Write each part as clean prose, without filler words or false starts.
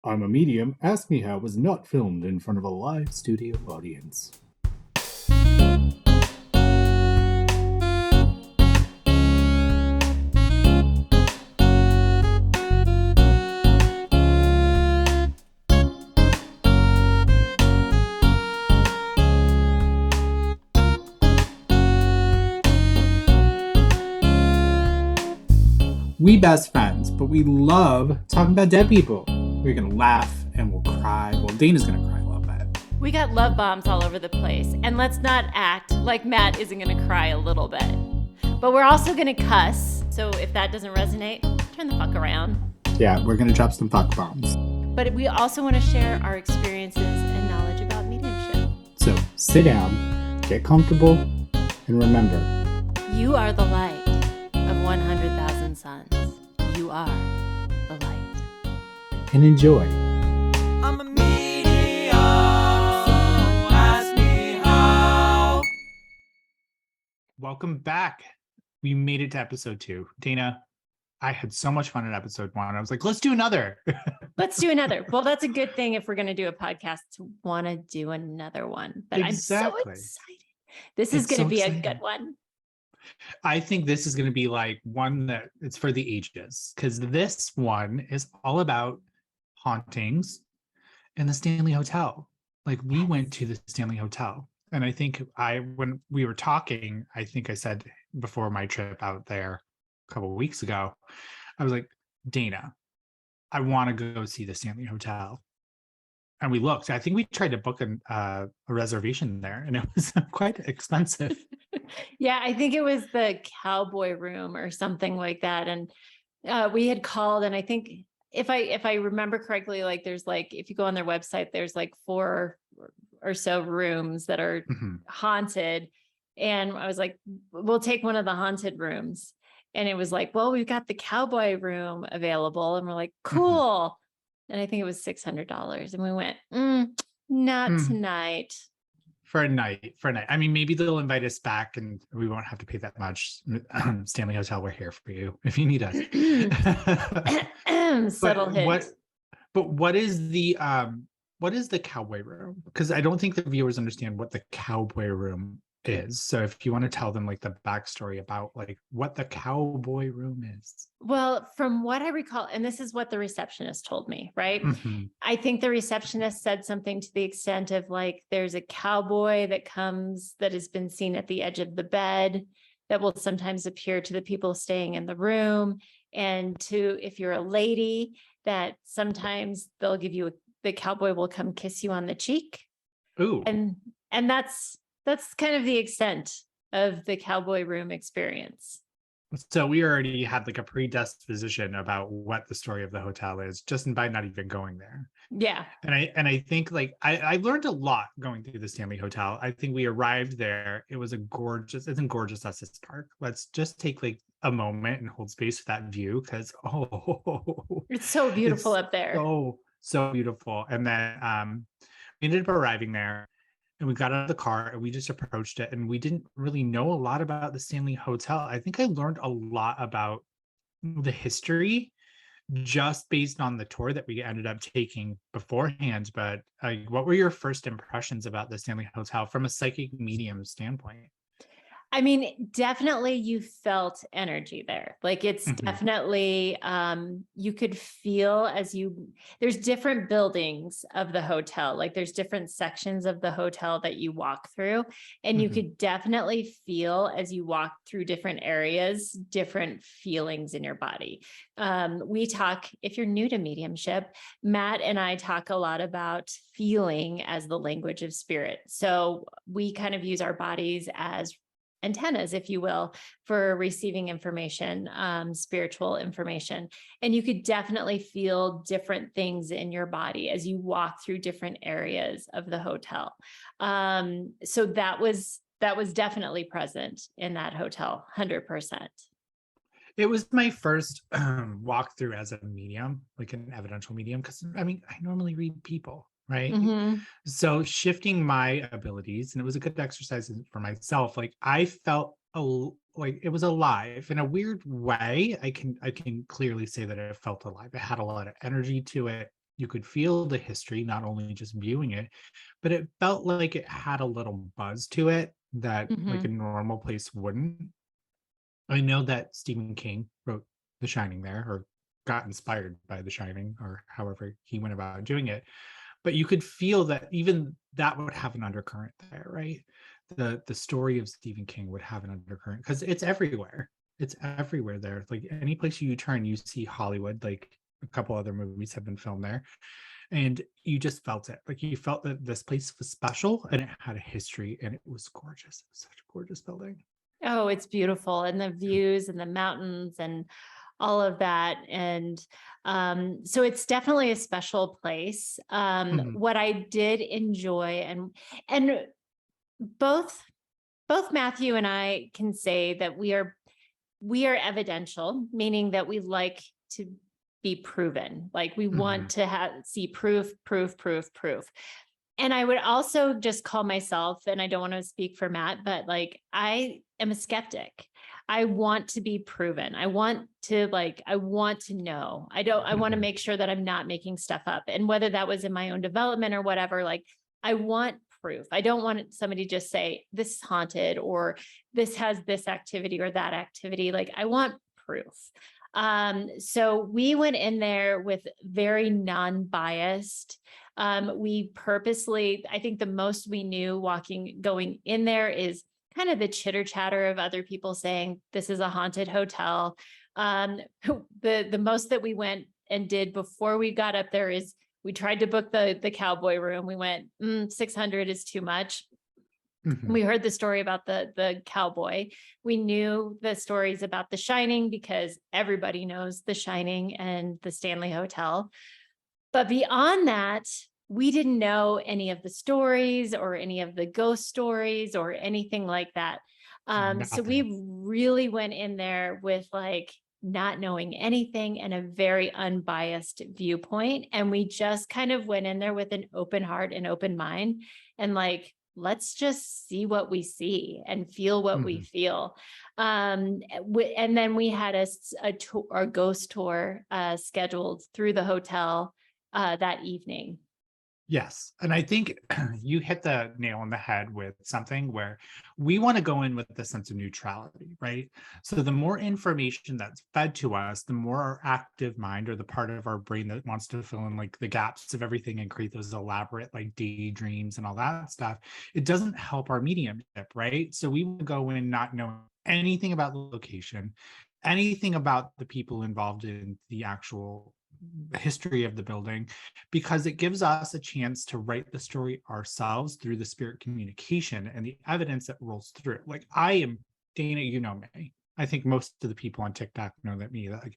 I'm a Medium, Ask Me How was not filmed in front of a live studio audience. We best friends, but we love talking about dead people. We're gonna laugh and we'll cry. Well, Dana's gonna cry a little bit. We got love bombs all over the place. And let's not act like Matt isn't gonna cry a little bit. But we're also gonna cuss. So if that doesn't resonate, turn the fuck around. Yeah, we're gonna drop some fuck bombs. But we also want to share our experiences and knowledge about mediumship. So sit down, get comfortable, and remember, you are the light of 100,000 suns. You are the light. And enjoy. I'm a medium, so ask me how. Welcome back. We made it to episode 2. Dana, I had so much fun in episode 1. I was like, let's do another. Let's do another. Well, that's a good thing if we're going to do a podcast to want to do another one. But Exactly. I'm so excited. This is going to be a good one. I think this is going to be like one that it's for the ages, because this one is all about hauntings in the Stanley Hotel. Like we went to the Stanley Hotel, and I think when we were talking, I think I said before my trip out there a couple of weeks ago, I was like, Dana, I want to go see the Stanley Hotel. And we looked. I think we tried to book a reservation there, and it was quite expensive. Yeah, I think it was the Cowboy Room or something like that. And we had called, and I think if I remember correctly, like there's like, if you go on their website, there's like 4 or so rooms that are haunted. And I was like, we'll take one of the haunted rooms. And it was like, well, we've got the Cowboy Room available. And we're like, cool. And I think it was $600. And we went, not tonight. For a night. I mean, maybe they'll invite us back and we won't have to pay that much. Stanley Hotel, we're here for you if you need us. Subtle hint. What is the Cowboy Room? Because I don't think the viewers understand what the Cowboy Room is. So if you want to tell them like the backstory about like what the Cowboy Room is. Well, from what I recall, and this is what the receptionist told me, right? I think the receptionist said something to the extent of like, there's a cowboy that has been seen at the edge of the bed that will sometimes appear to the people staying in the room. And if you're a lady, that sometimes they'll give you, the cowboy will come kiss you on the cheek. Ooh. And that's kind of the extent of the Cowboy Room experience. So we already had like a predisposition about what the story of the hotel is just by not even going there. Yeah. And I think like I learned a lot going through the Stanley Hotel. I think we arrived there. It was it's in gorgeous Estes Park. Let's just take like a moment and hold space for that view because it's so beautiful up there. So beautiful. And then we ended up arriving there. And we got out of the car and we just approached it, and we didn't really know a lot about the Stanley Hotel. I think I learned a lot about the history just based on the tour that we ended up taking beforehand. But what were your first impressions about the Stanley Hotel from a psychic medium standpoint? I mean, definitely you felt energy there. Like it's definitely, you could feel there's different buildings of the hotel. Like there's different sections of the hotel that you walk through, and you could definitely feel as you walk through different areas, different feelings in your body. If you're new to mediumship, Matt and I talk a lot about feeling as the language of spirit. So we kind of use our bodies as antennas, if you will, for receiving information, spiritual information. And you could definitely feel different things in your body as you walk through different areas of the hotel. So that was definitely present in that hotel, 100%. It was my first walkthrough as a medium, like an evidential medium, because I mean, I normally read people. Right. So shifting my abilities, and it was a good exercise for myself. Like I felt like it was alive in a weird way. I can clearly say that it felt alive. It had a lot of energy to it. You could feel the history, not only just viewing it, but it felt like it had a little buzz to it that like a Mhm. normal place wouldn't. I know that Stephen King wrote The Shining there, or got inspired by The Shining, or however he went about doing it. But you could feel that even that would have an undercurrent there, right? The story of Stephen King would have an undercurrent because it's everywhere. It's everywhere there. Like any place you turn, you see Hollywood. Like a couple other movies have been filmed there, and you just felt it. Like you felt that this place was special and it had a history and it was gorgeous. It was such a gorgeous building. Oh, it's beautiful. And the views and the mountains and all of that. And so it's definitely a special place. Mhm. What I did enjoy, and both Matthew and I can say that we are evidential, meaning that we like to be proven. Like we want Mhm. to see proof, proof, proof, proof. And I would also just call myself, and I don't want to speak for Matt, but like I am a skeptic. I want to be proven. I want to know. I want to Mhm. make sure that I'm not making stuff up. And whether that was in my own development or whatever, like I want proof. I don't want somebody to just say this is haunted or this has this activity or that activity. Like I want proof. So we went in there with very non-biased. We purposely, I think the most we knew going in there is kind of the chitter chatter of other people saying this is a haunted hotel. Um, the most that we went and did before we got up there is we tried to book the cowboy room. We went, 600 is too much. Mhm. We heard the story about the cowboy. We knew the stories about The Shining because everybody knows The Shining and the Stanley Hotel. But beyond that, we didn't know any of the stories or any of the ghost stories or anything like that. So Nothing. we really went in there with like not knowing anything and a very unbiased viewpoint. And we just kind of went in there with an open heart and open mind and like, let's just see what we see and feel what we Mhm. feel. And then we had a ghost tour scheduled through the hotel that evening. Yes. And I think you hit the nail on the head with something where we want to go in with the sense of neutrality, right? So the more information that's fed to us, the more our active mind, or the part of our brain that wants to fill in like the gaps of everything and create those elaborate like daydreams and all that stuff, it doesn't help our mediumship, right? So we will go in not knowing anything about the location, anything about the people involved in the actual history of the building, because it gives us a chance to write the story ourselves through the spirit communication and the evidence that rolls through. Like I am, Dana, you know me. I think most of the people on TikTok know that me. Like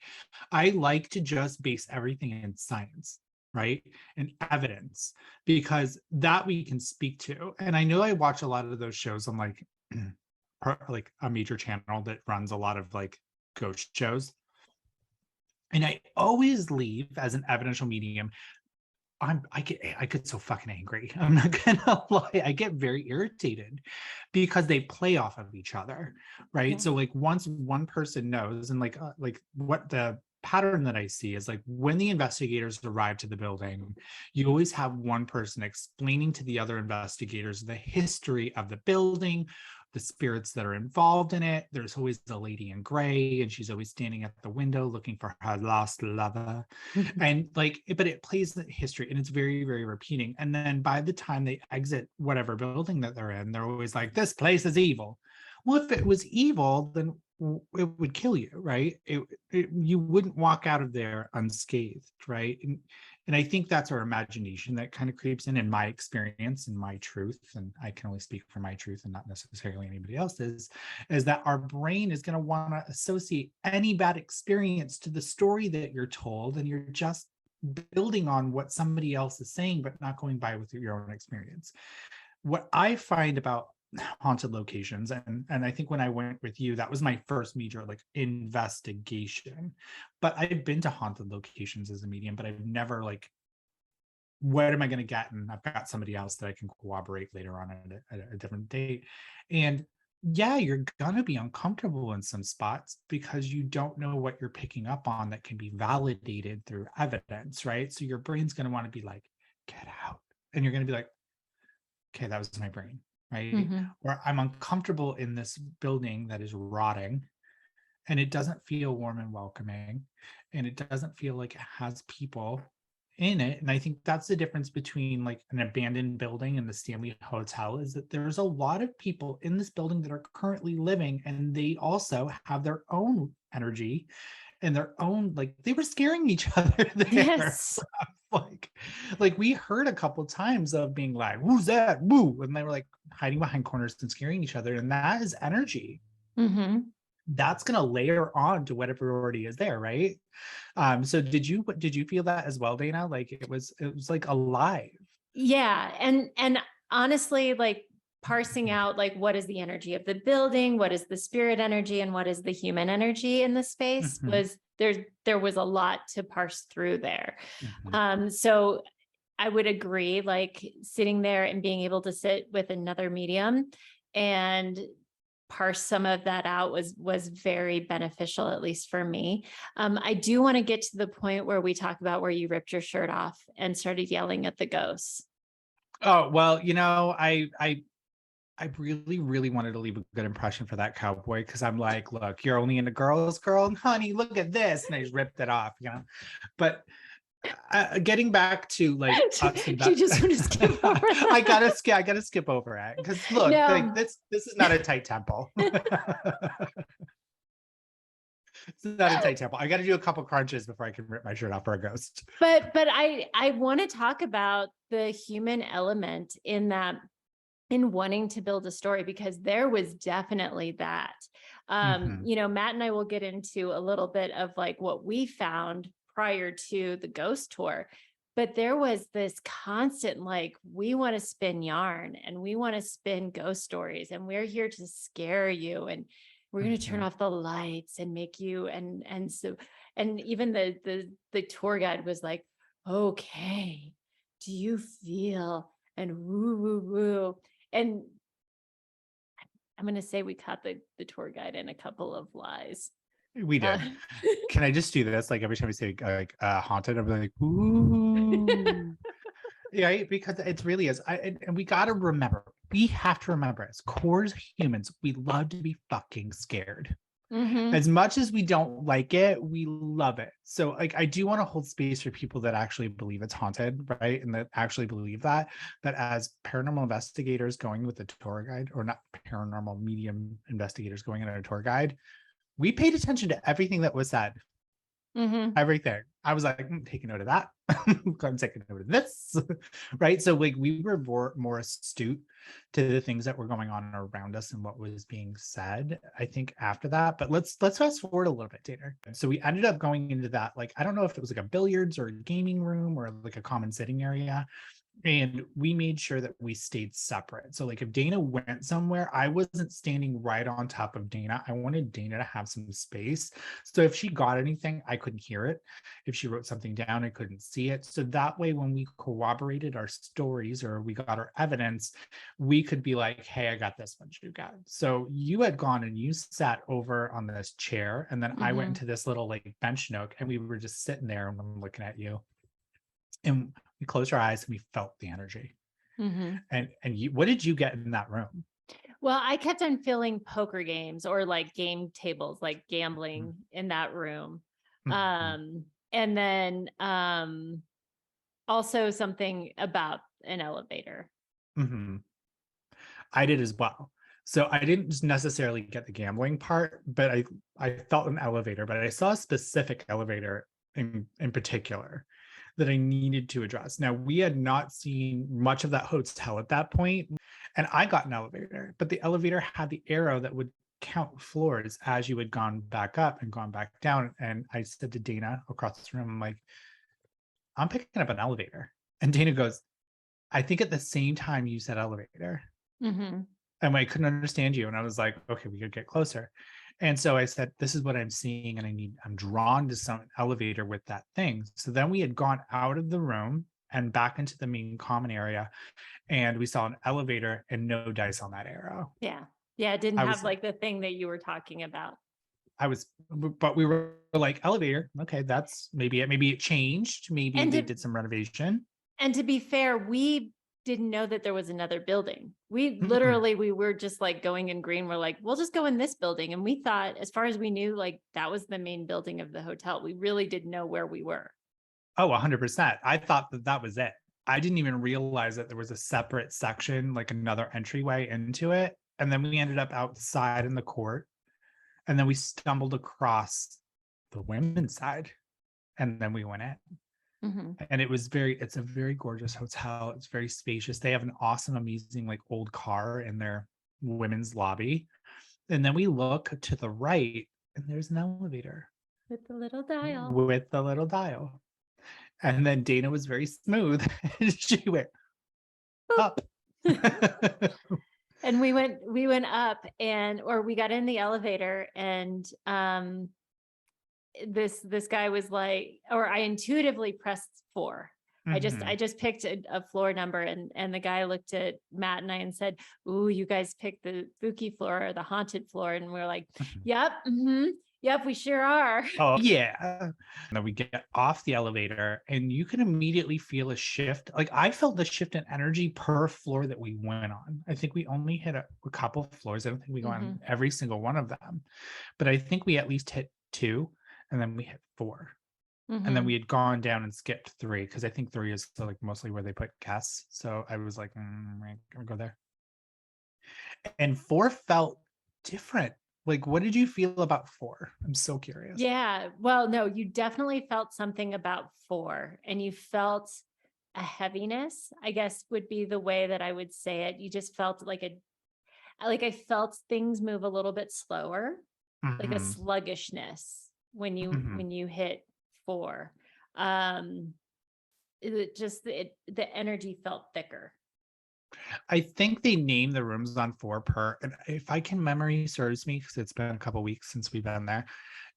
I like to just base everything in science, right? And evidence, because that we can speak to. And I know I watch a lot of those shows on like like a major channel that runs a lot of like ghost shows. And I always leave as an evidential medium. I get so fucking angry. I'm not gonna lie. I get very irritated because they play off of each other, right? Yeah. So like once one person knows, and like what the pattern that I see is like when the investigators arrive to the building, you always have one person explaining to the other investigators the history of the building, the spirits that are involved in it. There's always a lady in gray, and she's always standing at the window looking for her lost lover. And like but it plays the history, and it's very very repeating, and then by the time they exit whatever building that they're in, they're always like, this place is evil. Well, if it was evil, then it would kill you, right? You wouldn't walk out of there unscathed, right? And I think that's our imagination that kind of creeps in my experience and my truth, and I can only speak for my truth and not necessarily anybody else's, is that our brain is going to want to associate any bad experience to the story that you're told, and you're just building on what somebody else is saying but not going by with your own experience. What I find about haunted locations, and I think when I went with you, that was my first major like investigation, but I've been to haunted locations as a medium, but I've never like, what am I going to get? And I've got somebody else that I can corroborate later on at a different date. And yeah, you're gonna be uncomfortable in some spots because you don't know what you're picking up on that can be validated through evidence, right? So your brain's gonna want to be like, get out. And you're gonna be like, okay, that was my brain, right? Mhm. Or I'm uncomfortable in this building that is rotting and it doesn't feel warm and welcoming and it doesn't feel like it has people in it. And I think that's the difference between like an abandoned building and the Stanley Hotel, is that there's a lot of people in this building that are currently living and they also have their own energy and their own, like they were scaring each other there. Yes. like like we heard a couple times of being like, who's that, woo, and they were like hiding behind corners and scaring each other, and that is energy Hmm. that's going to layer on to whatever already is there, right? So did you feel that as well, Dana? Like it was like alive. Yeah. And honestly, like parsing out like what is the energy of the building, what is the spirit energy, and what is the human energy in the space Mhm, was there was a lot to parse through there. mhm, So I would agree, like sitting there and being able to sit with another medium and parse some of that out was very beneficial, at least for me. I do want to get to the point where we talk about where you ripped your shirt off and started yelling at the ghosts. oh well, I really, really wanted to leave a good impression for that cowboy because I'm like, look, you're only into girls, girl, and honey, look at this, and I just ripped it off. But getting back to like us and You just want to skip over I that. gotta skip over it because look, like No. this is not a tight temple. It's not a tight temple. I got to do a couple crunches before I can rip my shirt off for a ghost. But I want to talk about the human element in that, in wanting to build a story, because there was definitely that. Mhm, Matt and I will get into a little bit of like what we found prior to the ghost tour, but there was this constant like, we want to spin yarn and we want to spin ghost stories and we're here to scare you and we're going to turn mhm. off the lights and make you, and so, and even the tour guide was like, okay, do you feel, and woo woo woo. And I'm going to say we caught the tour guide in a couple of lies. We Uh, did. Can I just do this? Like every time we say like haunted, I'm like, ooh. Yeah, because it really is. And we got to remember, we have to remember as core humans, we love to be fucking scared. mhm, As much as we don't like it, we love it. So like I do want to hold space for people that actually believe it's haunted, right? And that actually believe that as paranormal investigators going with a tour guide, or not paranormal medium investigators going in a tour guide, we paid attention to everything that was said. mhm, Everything. I was like, taking note of that. I'm taking note of this. Right. So like we were more astute to the things that were going on around us and what was being said, I think, after that. But let's fast forward a little bit, Tanner. So we ended up going into that, like, I don't know if it was like a billiards or a gaming room or like a common sitting area, and we made sure that we stayed separate. So like if Dana went somewhere, I wasn't standing right on top of Dana. I wanted Dana to have some space. So if she got anything, I couldn't hear it. If she wrote something down, I couldn't see it. So that way, when we corroborated our stories or we got our evidence, we could be like, hey, I got this one, you got. So you had gone and you sat over on this chair, and then I went mhm, into this little like bench nook, and we were just sitting there and I'm looking at you. And we closed our eyes and we felt the energy. mhm. And what did you get in that room? Well, I kept on feeling poker games or like game tables, like Mhm, gambling in that room. mhm, And then also something about an elevator. mhm. I did as well. So I didn't just necessarily get the gambling part, but I felt an elevator, but I saw a specific elevator in particular that I needed to address. Now we had not seen much of that hotel at that point, and I got an elevator, but the elevator had the arrow that would count floors as you had gone back up and gone back down. And I said to Dana across the room, I'm like, I'm picking up an elevator. And Dana goes, I think at the same time you said elevator. Mhm, And I couldn't understand you. And I was like, okay, we could get closer. And so I said, this is what I'm seeing. And I'm drawn to some elevator with that thing. So then we had gone out of the room and back into the main common area. And we saw an elevator and no dice on that arrow. yeah. Yeah, it didn't I have was like the thing that you were talking about. but we were like, elevator, okay, that's maybe it changed. Maybe And they to did some renovation. and to be fair, we didn't know that there was another building. We Mm-mm. literally we were just like going in green. We're like, we'll just go in this building. And we thought, as far as we knew, like that was the main building of the hotel. We really didn't know where we were. Oh, 100%. I thought that was it. I didn't even realize that there was a separate section, like another entryway into it. And then we ended up outside in the court. And then we stumbled across the women's side. And then we went in. Mhm. And it's a very gorgeous hotel. It's very spacious. They have an awesome, amazing, like old car in their women's lobby. And then we look to the right, and there's an elevator With the little dial. with the little dial. And then Dana was very smooth. And she went up. And we went up or we got in the elevator and this guy was like, or I intuitively pressed 4. I Mhm. just picked a floor number and the guy looked at Matt and I and said, "Ooh, you guys picked the spooky floor or the haunted floor." And we're like, Mhm. "Yep, yep, we sure are." Oh, yeah. And then we get off the elevator, and you can immediately feel a shift. Like, I felt the shift in energy per floor that we went on. I think we only hit a couple of floors. I don't think we go on Mhm. every single one of them, but I think we at least hit 2, and then we hit 4. And then we Mhm. had gone down and skipped 3 because I think 3 is like mostly where they put guests. So I was like, we're gonna go there. And 4 felt different. Like, what did you feel about 4? I'm so curious. Yeah. Well, no, you definitely felt something about 4 and you felt a heaviness, I guess would be the way that I would say it. You just felt like I felt things move a little bit slower, like a Mhm, sluggishness mhm. when you hit 4. Um the energy felt thicker. I think they named the rooms on 4 per, and if I can memory serves me, because it's been a couple weeks since we've been there,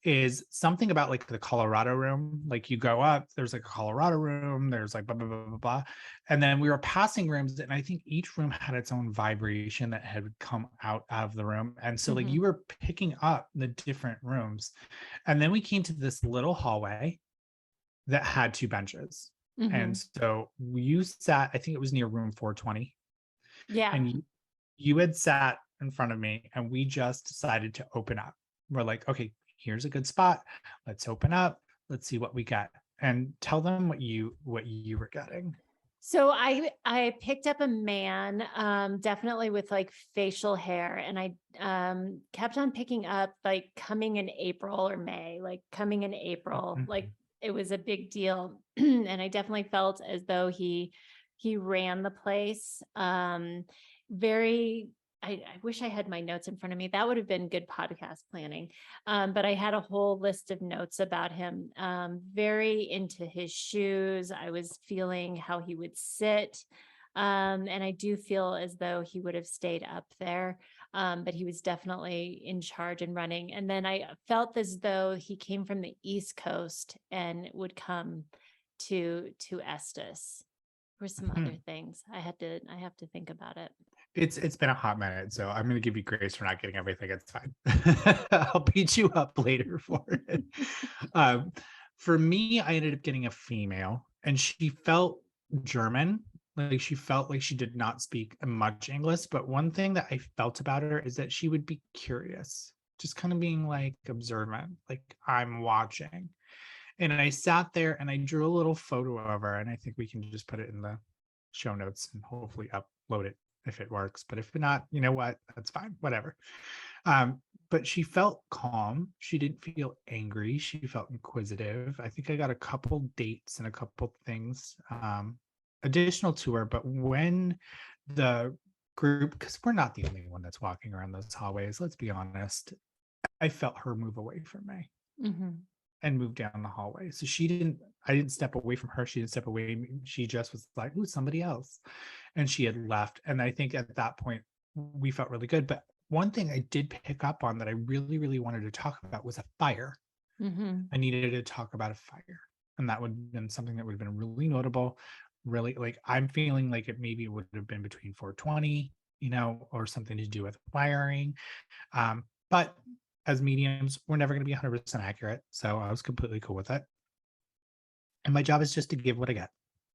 is something about like the Colorado room. Like, you go up, there's like a Colorado room, there's like blah blah blah blah blah. And then we were passing rooms, and I think each room had its own vibration that had come out of the room. And so like you Mhm. were picking up the different rooms. And then we came to this little hallway that had 2 benches. And Mhm. so you sat, I think it was near room 420, Yeah. and you had sat in front of me, and we just decided to open up. We're like, okay, here's a good spot. Let's open up. Let's see what we got. And tell them what you were getting. So I picked up a man, definitely with like facial hair, and I kept on picking up like coming in April or May, like coming in April, like Mhm. it was a big deal, and I definitely felt as though he ran the place. Very. I wish I had my notes in front of me. That would have been good podcast planning. But I had a whole list of notes about him. Very into his shoes. I was feeling how he would sit. And I do feel as though he would have stayed up there. But he was definitely in charge and running. And then I felt as though he came from the East Coast and would come to Estes. There were some other Mhm. things. I have to think about it. It's been a hot minute, so I'm gonna give you grace for not getting everything. It's fine. I'll beat you up later for it. Um, for me, I ended up getting a female, and she felt German. Like, she felt like she did not speak much English. But one thing that I felt about her is that she would be curious, just kind of being like observant, like, I'm watching. And I sat there and I drew a little photo of her, and I think we can just put it in the show notes and hopefully upload it if it works. But if not, you know what? That's fine. Whatever. But she felt calm. She didn't feel angry. She felt inquisitive. I think I got a couple dates and a couple things additional to her. But when the group, because we're not the only one that's walking around those hallways, let's be honest, I felt her move away from me Mhm. and move down the hallway. So I didn't step away from her. She didn't step away. She just was like, ooh, somebody else. And she had left. And I think at that point, we felt really good. But one thing I did pick up on that I really, really wanted to talk about was a fire. Mhm. I needed to talk about a fire. And that would have been something that would have been really notable. Really, like, I'm feeling like it maybe would have been between 420 or something to do with wiring. But as mediums, we're never going to be 100% accurate. So I was completely cool with it. And my job is just to give what I get.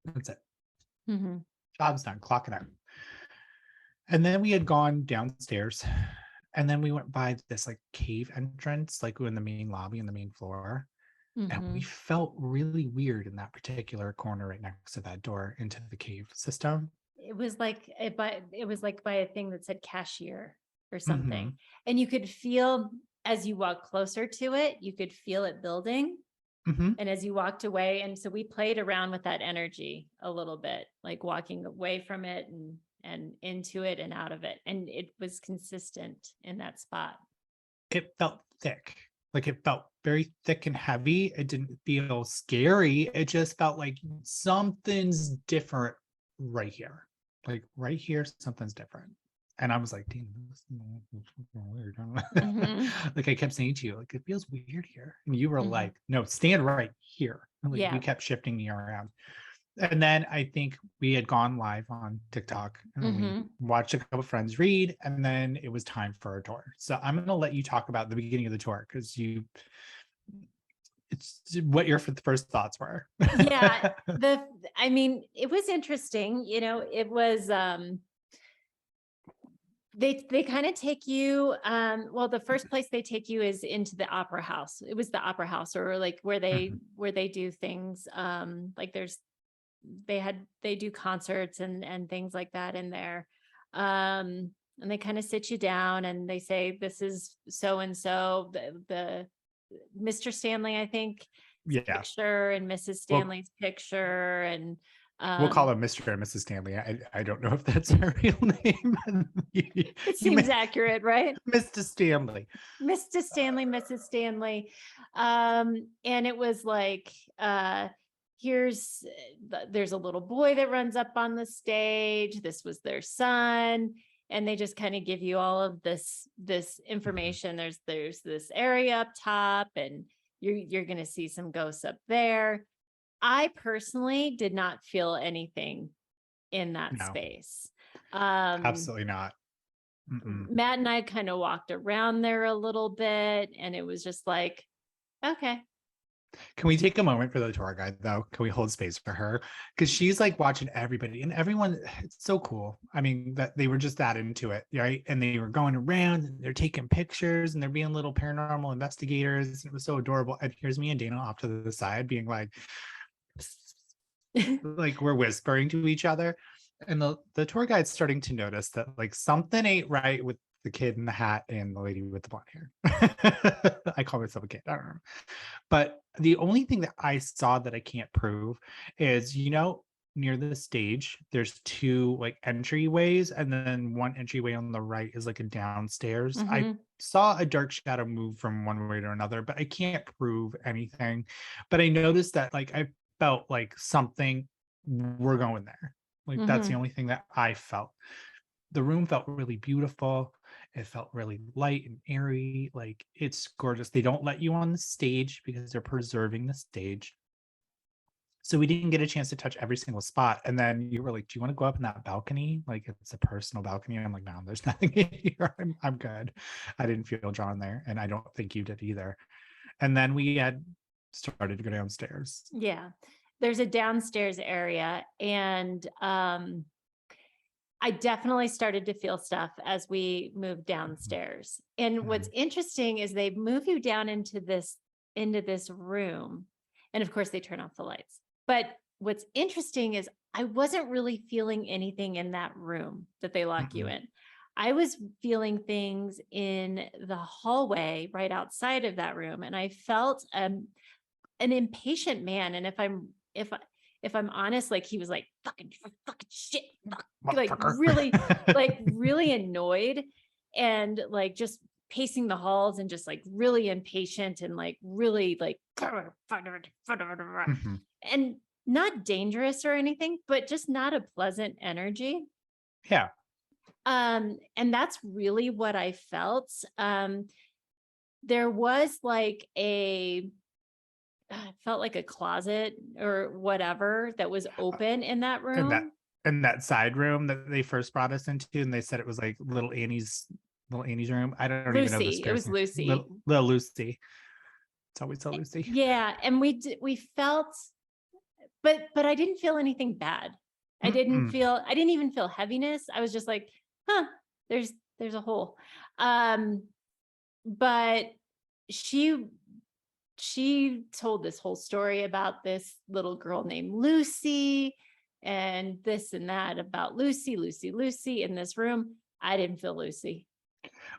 That's it. Mm-hmm. Job's done. Clock it out. And then we had gone downstairs, and then we went by this like cave entrance, like in the main lobby and the main floor. And we felt really weird in that particular corner right next to that door into the cave system. It was like by a thing that said cashier or something. Mhm. And you could feel as you walk closer to it, you could feel it building. Mhm. And as you walked away, and so we played around with that energy a little bit, like walking away from it and into it and out of it. And it was consistent in that spot. It felt thick. Like it felt very thick and heavy. It didn't feel scary. It just felt like something's different right here. Like right here, something's different. And I was like, damn, this is weird. Like I kept saying to you, like, it feels weird here. And you were like, no, stand right here. And like Yeah. you kept shifting me around. And then I think we had gone live on TikTok and we watched a couple friends read, and then it was time for our tour. So I'm going to let you talk about the beginning of the tour because it's what your first thoughts were. Yeah. It was interesting. It was, they kind of take you, the first place they take you is into the opera house. It was the opera house, or like where they do things, like they do concerts and things like that in there. And they kind of sit you down and they say, this is so-and-so, the Mr. Stanley, I think, Yeah. picture, and Mrs. Stanley's picture. And we'll call him Mr. and Mrs. Stanley. I don't know if that's her real name. It seems accurate, right? Mr. Stanley. Mr. Stanley, Mrs. Stanley. And it was like, there's a little boy that runs up on the stage. This was their son. And they just kind of give you all of this information. There's this area up top, and you're going to see some ghosts up there. I personally did not feel anything in that space. Absolutely not. Matt and I kind of walked around there a little bit, and it was just like, okay. Can we take a moment for the tour guide though? Can we hold space for her? Because she's like watching everybody and everyone. It's so cool. I mean, that they were just that into it, right? And they were going around and they're taking pictures and they're being little paranormal investigators. It was so adorable. And here's me and Dana off to the side being like, like we're whispering to each other. And the tour guide's starting to notice that like something ain't right with the kid in the hat and the lady with the blonde hair. I call myself a kid. I don't know. But the only thing that I saw that I can't prove is, near the stage, there's two like entryways, and then one entryway on the right is like a downstairs. I saw a dark shadow move from one way to another, but I can't prove anything. But I noticed that like I felt like something, we're going there. Like that's the only thing that I felt. The room felt really beautiful. It felt really light and airy. Like it's gorgeous. They don't let you on the stage because they're preserving the stage. So we didn't get a chance to touch every single spot. And then you were like, do you want to go up in that balcony? Like it's a personal balcony. And I'm like, no, there's nothing in here. I'm good. I didn't feel drawn there. And I don't think you did either. And then we had started to go downstairs. Yeah. There's a downstairs area, and I definitely started to feel stuff as we moved downstairs. And what's interesting is they move you down into this room. And of course they turn off the lights. But what's interesting is I wasn't really feeling anything in that room that they lock you in. I was feeling things in the hallway right outside of that room. And I felt an impatient man. And if I'm honest, like he was like, fucking shit, like really annoyed, and like just pacing the halls and just like really impatient and like really like, and not dangerous or anything, but just not a pleasant energy. Yeah. And that's really what I felt. There was like it felt like a closet or whatever that was open in that room. in that side room that they first brought us into, and they said it was like little Annie's room. I don't even know this Lucy. It was person. Lucy. Little Lucy. It's always so Lucy. Yeah. And we felt, but I didn't feel anything bad. I didn't even feel heaviness. I was just like, huh, there's a hole. But she told this whole story about this little girl named Lucy and this and that about Lucy in this room. I didn't feel Lucy.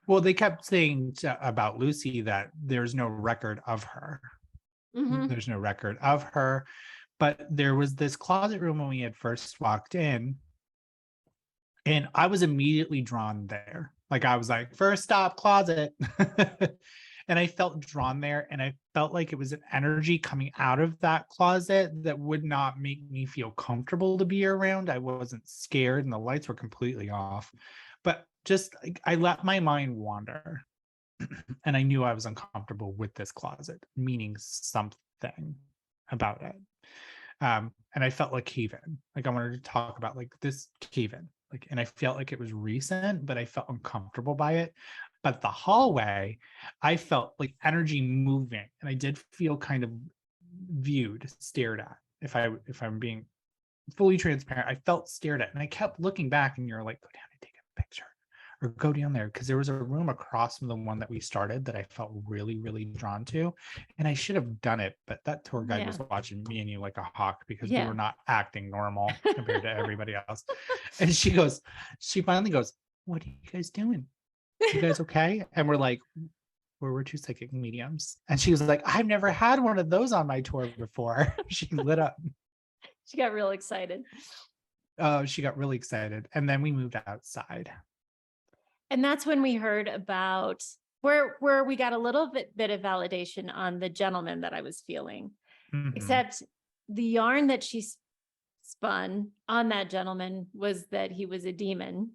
Well, they kept saying about Lucy that there's no record of her. Mhm. There's no record of her. But there was this closet room when we had first walked in, and I was immediately drawn there. Like I was like, first stop, closet. And I felt drawn there, and I felt like it was an energy coming out of that closet that would not make me feel comfortable to be around. I wasn't scared, and the lights were completely off, but just like, I let my mind wander. And I knew I was uncomfortable with this closet, meaning something about it. And I felt like cave-in. Like I wanted to talk about like this cave-in. Like, and I felt like it was recent, but I felt uncomfortable by it. But the hallway, I felt like energy moving, and I did feel kind of viewed, stared at. If I'm being fully transparent, I felt stared at, and I kept looking back, and you're like, go down and take a picture, or go down there, because there was a room across from the one that we started that I felt really, really drawn to, and I should have done it, but that tour guide was watching me and you like a hawk, because we were not acting normal compared to everybody else. And she finally goes, what are you guys doing? You guys okay? And we're like, we're two psychic mediums. And she was like, I've never had one of those on my tour before. She lit up. She got real excited. She got really excited. And then we moved outside. And that's when we heard about where we got a little bit of validation on the gentleman that I was feeling. Mhm. Except the yarn that she spun on that gentleman was that he was a demon,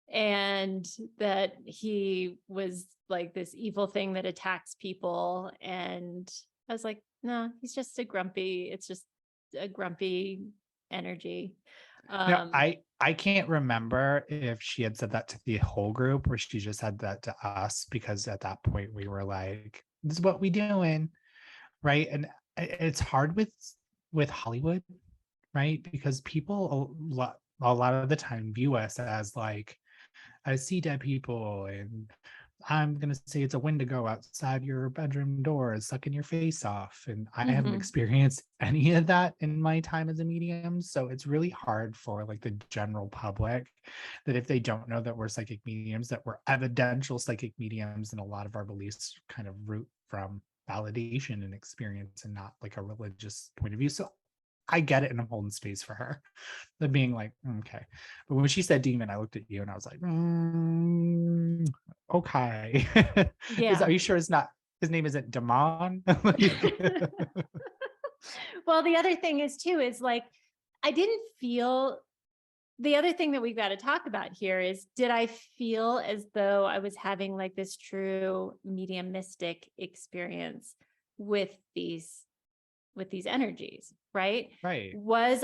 and that he was like this evil thing that attacks people. And I was like, no, he's just it's just a grumpy energy. Now, I can't remember if she had said that to the whole group or she just said that to us, because at that point we were like, this is what we doing, right? And it's hard with Hollywood, right? Because people a lot of the time view us as like, I see dead people, and I'm going to say it's a Wendigo outside your bedroom door sucking your face off. And I haven't experienced any of that in my time as a medium. So it's really hard for like the general public, that if they don't know that we're psychic mediums, that we're evidential psychic mediums, and a lot of our beliefs kind of root from validation and experience and not like a religious point of view. So I get it, and I'm holding space for her. The being like, okay. But when she said demon, I looked at you and I was like, okay. Yeah. Are you sure it's not, his name isn't Damon? Well, the other thing is too, is like, I didn't feel, the other thing that we've got to talk about here is, did I feel as though I was having like this true mediumistic experience with these energies, right? Right. Was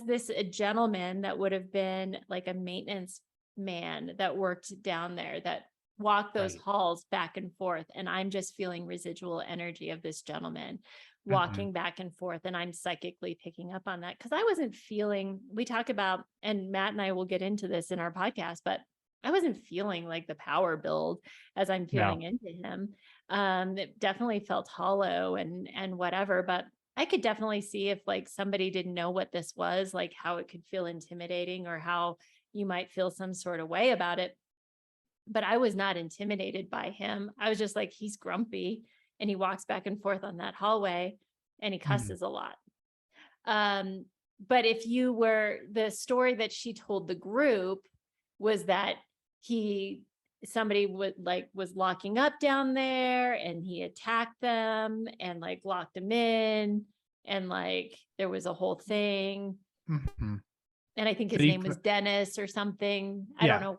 this a gentleman that would have been like a maintenance man that worked down there, that walked those halls back and forth, and I'm just feeling residual energy of this gentleman walking back and forth, and I'm psychically picking up on that? Because I wasn't feeling, we talk about, and Matt and I will get into this in our podcast, but I wasn't feeling like the power build as I'm feeling into him. It definitely felt hollow and whatever, but I could definitely see if like somebody didn't know what this was, like how it could feel intimidating or how you might feel some sort of way about it. But I was not intimidated by him. I was just like, he's grumpy and he walks back and forth on that hallway and he cusses a lot. But if you were, the story that she told the group was that somebody was locking up down there and he attacked them and like locked them in, and like there was a whole thing. And I think his name was Dennis or something. I don't know.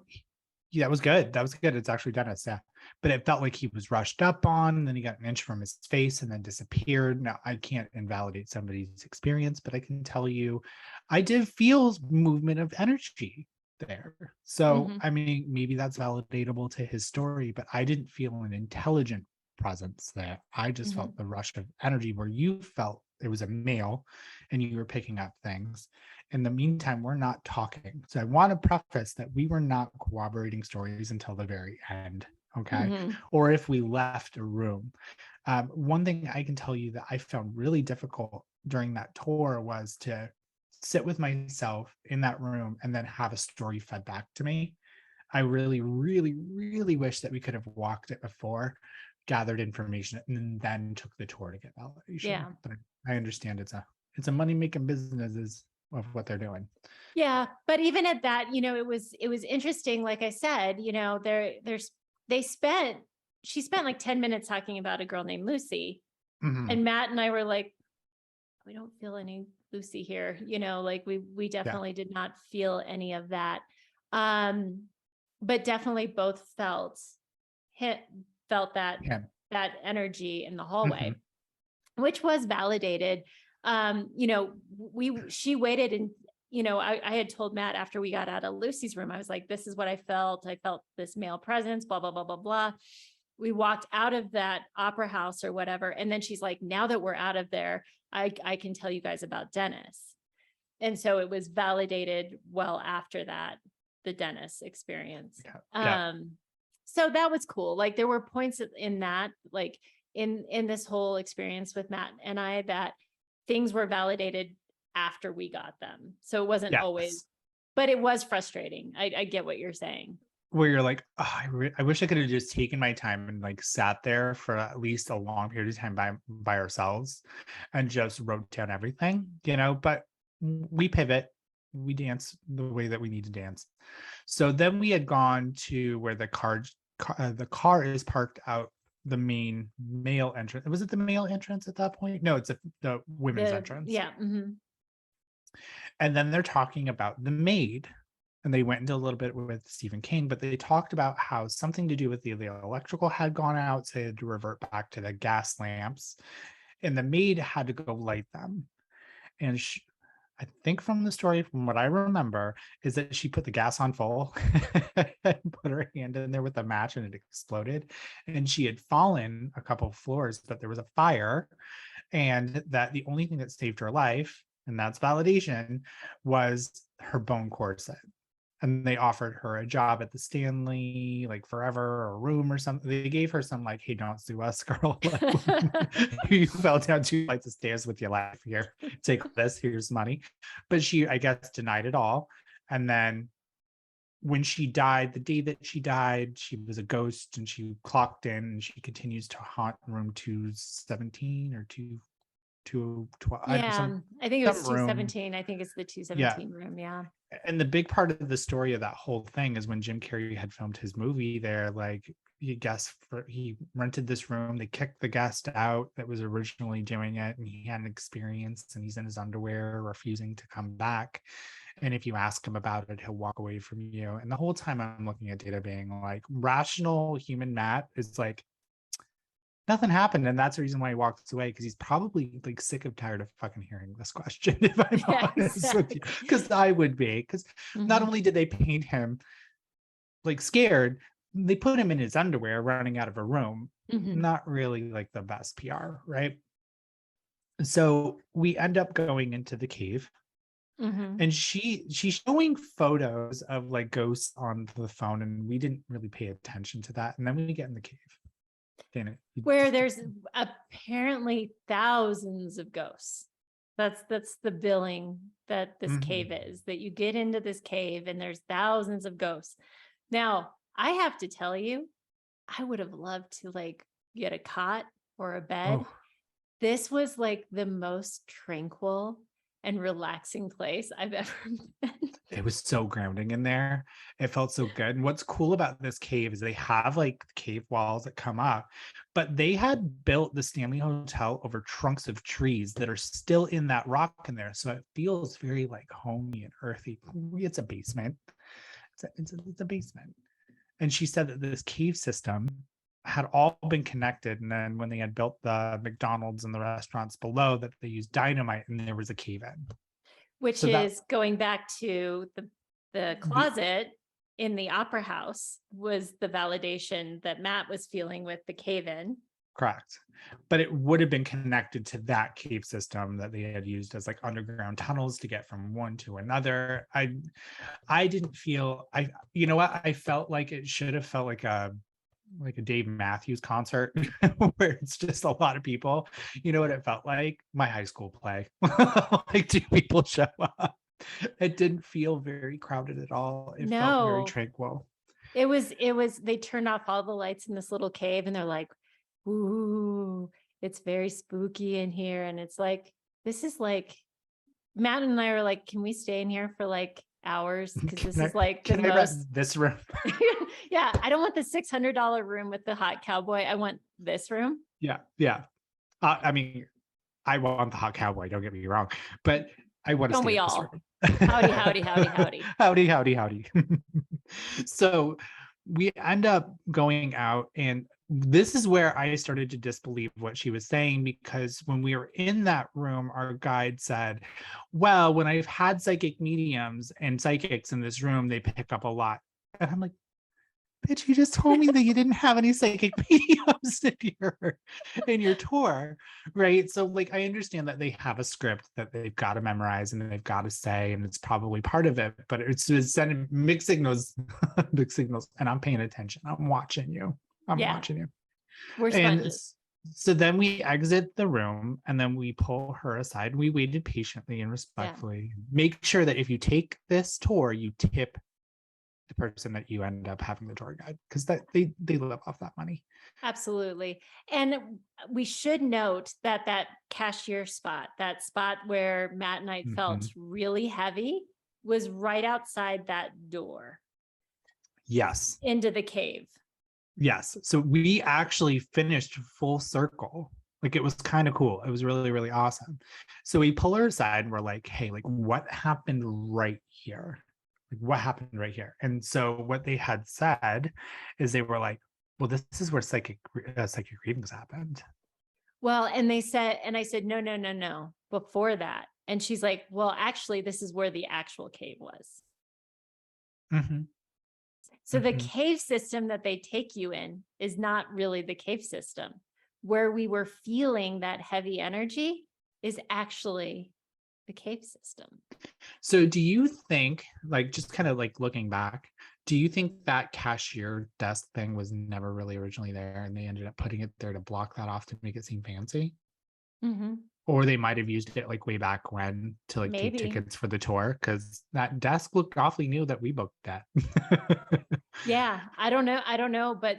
Yeah, that was good. That was good. It's actually Dennis. Yeah. But it felt like he was rushed up on, and then he got an inch from his face and then disappeared. Now, I can't invalidate somebody's experience, but I can tell you, I did feel movement of energy there. So, Mhm. I mean, maybe that's validatable to his story, but I didn't feel an intelligent presence there. I just Mhm. felt the rush of energy where you felt it was a male and you were picking up things. In the meantime, we're not talking. So I want to preface that we were not corroborating stories until the very end. Okay. Mhm. Or if we left a room. One thing I can tell you that I found really difficult during that tour was to sit with myself in that room and then have a story fed back to me. I really, really, really wish that we could have walked it before, gathered information, and then took the tour to get validation. Yeah. But I understand it's a money making business is of what they're doing. Yeah, but even at that, it was interesting. Like I said, they spent she spent like 10 minutes talking about a girl named Lucy, Mhm. and Matt and I were like, we don't feel any Lucy here, like we Yeah, definitely did not feel any of that. Um, but definitely both hit felt yeah. that energy in the Mhm. hallway, which was validated. She waited, and I had told Matt after we got out of Lucy's room, I was like, this is what I felt. I felt this male presence, blah, blah, blah, blah, blah. We walked out of that opera house or whatever. And then she's like, now that we're out of there, I can tell you guys about Dennis. And so it was validated well after that, the Dennis experience. Yeah, yeah. So that was cool. Like there were points in that, like in this whole experience with Matt and I, that things were validated after we got them. So it wasn't always, Yes. but it was frustrating. I get what you're saying. Where you're like, "Oh, I wish I could have just taken my time and like sat there for at least a long period of time by ourselves and just wrote down everything, but we pivot, we dance the way that we need to dance. So then we had gone to where the car is parked out the main male entrance. Was it the male entrance at that point? No, it's the women's entrance. Yeah. Mm-hmm. And then they're talking about the maid, and they went into a little bit with Stephen King, but they talked about how something to do with the electrical had gone out, so they had to revert back to the gas lamps, and the maid had to go light them. And I think from the story, from what I remember, is that she put the gas on full and put her hand in there with a match and it exploded. And she had fallen a couple of floors, but there was a fire. And that the only thing that saved her life, and that's validation, was her bone corset. And they offered her a job at the Stanley, like forever, or a room or something. They gave her some like, hey, don't sue us, girl. You fell down 2 flights of stairs with your life here. Take this, here's money. But she, I guess, denied it all. And then when she died, the day that she died, she was a ghost and she clocked in and she continues to haunt room 217 or 212. Yeah. I think it was Some room. 217. I think it's the Yeah. 217 room. Yeah. And the big part of the story of that whole thing is when Jim Carrey had filmed his movie there, like he rented this room, they kicked the guest out that was originally doing it, and he had an experience and he's in his underwear refusing to come back. And if you ask him about it, he'll walk away from you. And the whole time I'm looking at data being like, rational human Matt is like, nothing happened, and that's the reason why he walks away, because he's probably like sick of tired of fucking hearing this question, if I'm Yeah, honest with you, because I would be, because not Mhm. only did they paint him like scared, they put him in his underwear running out of a room. Mhm. Not really like the best PR, right? So we end up going into the cave, Mhm. and she's showing photos of like ghosts on the phone, and we didn't really pay attention to that. And then we get in the cave. Dana, you Where just there's apparently thousands of ghosts. That's the billing that this cave Mhm. is, that you get into this cave and there's thousands of ghosts. Now, I have to tell you, I would have loved to like get a cot or a bed. Oh, This was like the most tranquil and relaxing place I've ever been. it was so grounding in there. It felt so good. And what's cool about this cave is they have like cave walls that come up, but they had built the Stanley Hotel over trunks of trees that are still in that rock in there. So it feels very like homey and earthy. It's a basement. It's a basement. And she said that this cave system had all been connected. And then when they had built the McDonald's and the restaurants below, that they used dynamite and there was a cave in. Which So that- is going back to the closet in the opera house was the validation that Matt was feeling with the cave in. Correct. But it would have been connected to that cave system that they had used as like underground tunnels to get from one to another. I didn't feel, you know what? I felt like it should have felt like a Dave Matthews concert where it's just a lot of people. You know what it felt like? My high school play. Like 2 people show up. It didn't feel very crowded at all. It felt very No. tranquil. It was, they turned off all the lights in this little cave and they're like, ooh, it's very spooky in here. And it's like, this is like, Matt and I are like, can we stay in here for like hours? Because this is like the Can I rent most, this room? yeah, I don't want the $600 room with the hot cowboy. I want this room. Yeah. I mean, I want the hot cowboy, don't get me wrong, but I want to Don't stay we at this all? room. Howdy, howdy, howdy, howdy. Howdy. So we end up going out, and this is where I started to disbelieve what she was saying, because when we were in that room, our guide said, well, when I've had psychic mediums and psychics in this room, they pick up a lot. And I'm like, bitch, you just told me that you didn't have any psychic mediums in your tour, right? So like, I understand that they have a script that they've got to memorize and they've got to say, and it's probably part of it, but it's sending mixed signals, and I'm paying attention. I'm watching you. I'm watching you. We're And sponges. so then we exit the room and then we pull her aside. We waited patiently and respectfully. Make sure that if you take this tour, you tip the person that you end up having the tour guide, because that they live off that money. Absolutely. And we should note that that cashier spot, that spot where Matt and I felt really heavy, was right outside that door. Yes. Into the cave. Yes. So we actually finished full circle. Like, it was kind of cool. It was really, really awesome. So we pull her aside and we're like, hey, like, what happened right here? Like, what happened right here? And so what they had said is they were like, well, this is where psychic readings happened. Well, and they said, and I said, no, before that. And she's like, well, actually, this is where the actual cave was. So the cave system that they take you in is not really the cave system. Where we were feeling that heavy energy is actually the cave system. So do you think, like, just kind of like looking back, do you think that cashier desk thing was never really originally there and they ended up putting it there to block that off to make it seem fancy? Or they might have used it like way back when to like take tickets for the tour, because that desk looked awfully new that we booked that. Yeah, I don't know, but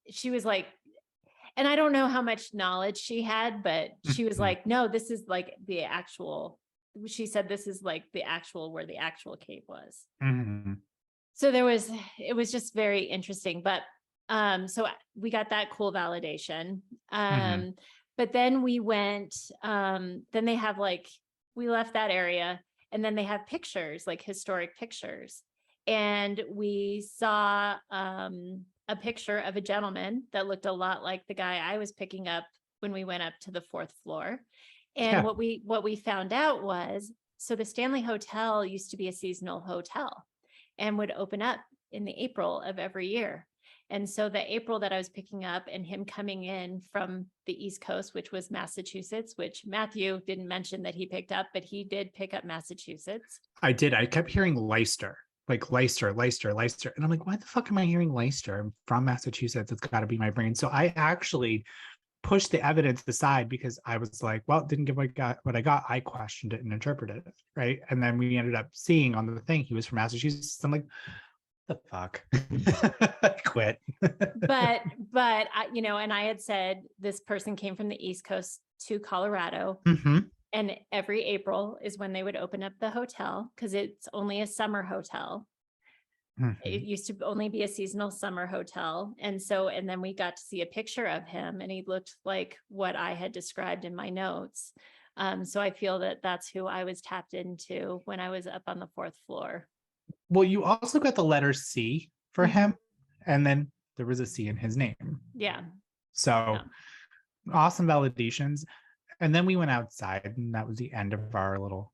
she was like, and I don't know how much knowledge she had, but she was like, no, this is like the actual, she said, this is like the actual, where the actual cave was. So it was just very interesting, but so we got that cool validation. But then we went, then they have like, we left that area and then they have pictures, like historic pictures. And we saw a picture of a gentleman that looked a lot like the guy I was picking up when we went up to the 4th floor. And what we found out was, so the Stanley Hotel used to be a seasonal hotel and would open up in the April of every year. And so the April that I was picking up and him coming in from the East Coast, which was Massachusetts, which Matthew didn't mention that he picked up, but he did pick up Massachusetts. I did. I kept hearing Leicester, like Leicester. And I'm like, why the fuck am I hearing Leicester? I'm from Massachusetts. It's got to be my brain. So I actually pushed the evidence aside because I was like, well, it didn't give what I got. I questioned it and interpreted it. Right. And then we ended up seeing on the thing, he was from Massachusetts. I'm like, the fuck. I quit. but you know, and I had said this person came from the East Coast to Colorado, and every April is when they would open up the hotel, because it's only a summer hotel. It used to only be a seasonal summer hotel. And so, and then we got to see a picture of him and he looked like what I had described in my notes. So I feel that that's who I was tapped into when I was up on the 4th floor. Well, you also got the letter C for him. And then there was a C in his name. Yeah. So Yeah. awesome validations. And then we went outside, and that was the end of our little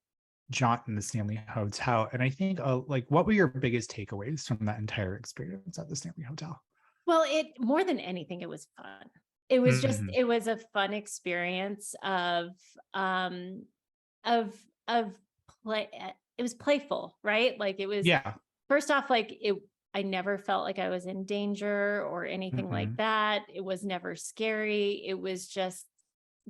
jaunt in the Stanley Hotel. And I think, like, what were your biggest takeaways from that entire experience at the Stanley Hotel? Well, it more than anything, it was fun. It was just, Mhm. it was a fun experience of play. It was playful, right? Like it was, Yeah. first off, like I never felt like I was in danger or anything like Mhm. that. It was never scary. It was just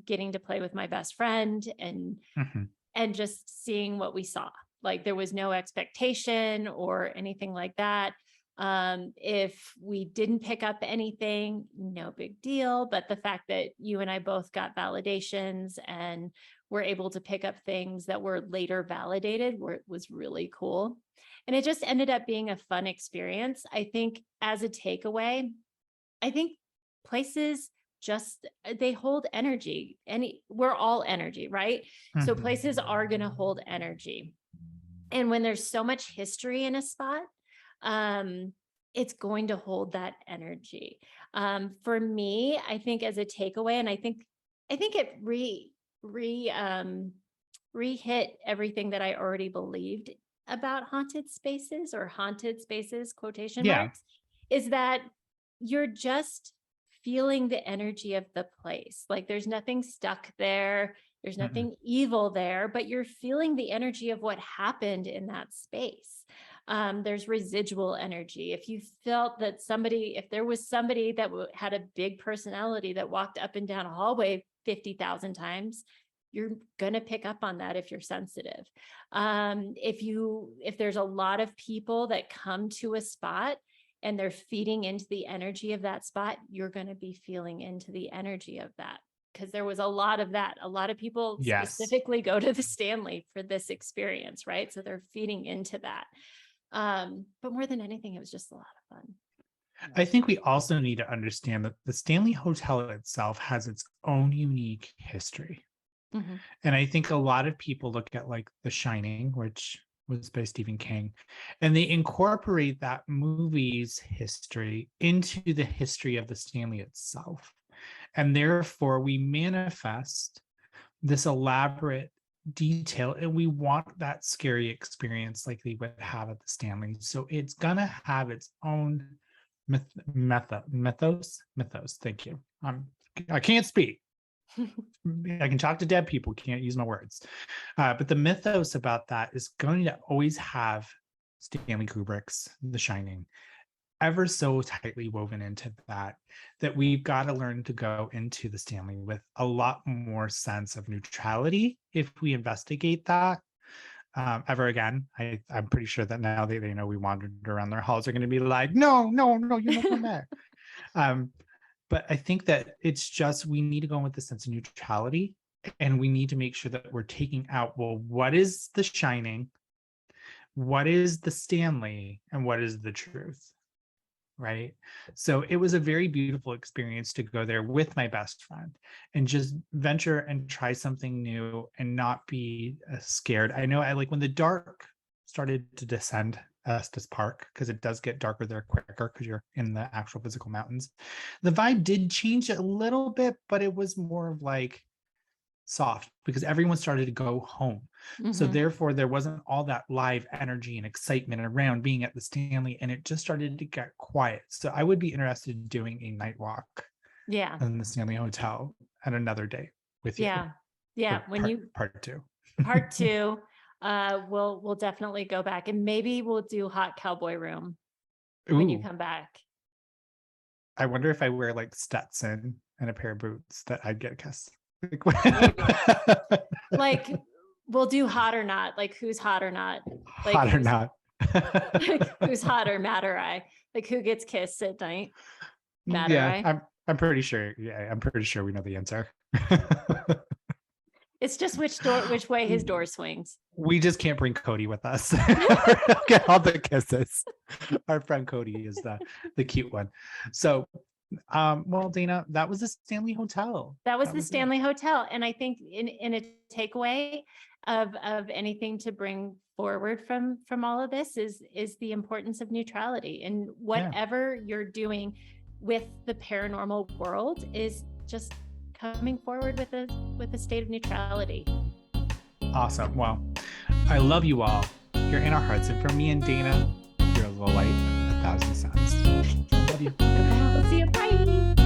getting to play with my best friend Mhm. and just seeing what we saw. Like there was no expectation or anything like that. If we didn't pick up anything, no big deal. But the fact that you and I both got validations and were able to pick up things that were later validated was really cool. And it just ended up being a fun experience. I think as a takeaway, I think places just they hold energy. We're all energy, right? So Mhm. places are going to hold energy. And when there's so much history in a spot, um, it's going to hold that energy. For me, I think as a takeaway, and I think it re-hit everything that I already believed about haunted spaces or haunted spaces, quotation Yeah. marks, is that you're just feeling the energy of the place. Like there's nothing stuck there. There's Mhm. nothing evil there, but you're feeling the energy of what happened in that space. There's residual energy. If you felt that if there was somebody that had a big personality that walked up and down a hallway 50,000 times, you're going to pick up on that if you're sensitive. If there's a lot of people that come to a spot and they're feeding into the energy of that spot, you're going to be feeling into the energy of that. Because there was a lot of that. A lot of people Yes. specifically go to the Stanley for this experience, right? So they're feeding into that. But more than anything, it was just a lot of fun. I think we also need to understand that the Stanley Hotel itself has its own unique history. Mhm. And I think a lot of people look at like The Shining, which was by Stephen King, and they incorporate that movie's history into the history of the Stanley itself. And therefore, we manifest this elaborate detail, and we want that scary experience like they would have at the Stanley. So it's gonna have its own mythos. Thank you. I can't speak. I can talk to dead people, can't use my words. But the mythos about that is going to always have Stanley Kubrick's The Shining ever so tightly woven into that we've got to learn to go into the Stanley with a lot more sense of neutrality if we investigate that ever again. I'm pretty sure that now they know we wandered around their halls, are going to be like, no, you're not going back. But I think that it's just we need to go in with a sense of neutrality, and we need to make sure that we're taking out, well, what is the Shining, what is the Stanley, and what is the truth, right? So it was a very beautiful experience to go there with my best friend and just venture and try something new and not be scared. I know I like when the dark started to descend Estes Park, because it does get darker there quicker because you're in the actual physical mountains. The vibe did change a little bit, but it was more of like soft because everyone started to go home. So Mhm. therefore, there wasn't all that live energy and excitement around being at the Stanley, and it just started to get quiet. So I would be interested in doing a night walk Yeah. in the Stanley Hotel at another day with you Yeah. Yeah. for When you part two. part two, we'll definitely go back and maybe we'll do hot cowboy room when you Ooh, come back. I wonder if I wear like Stetson and a pair of boots that I'd get a kiss. Maybe. Like we'll do hot or not, like who's hot or not, like Hot or not. like who's hot or Matt or I, like who gets kissed at night, Matt or Yeah, I. I'm pretty sure. Yeah, I'm pretty sure we know the answer. It's just which way his door swings. We just can't bring Cody with us. Get all the kisses. Our friend Cody is the cute one. So, well, Dana, that was the Stanley Hotel. That was That the was it. Stanley Hotel. And I think in a takeaway, of anything to bring forward from all of this is the importance of neutrality, and whatever you're doing with the paranormal world is just coming forward with a state of neutrality. Awesome. Well, I love you all. You're in our hearts. And from me and Dana, you're the light of 1,000 suns. Love you. We'll see you. Bye.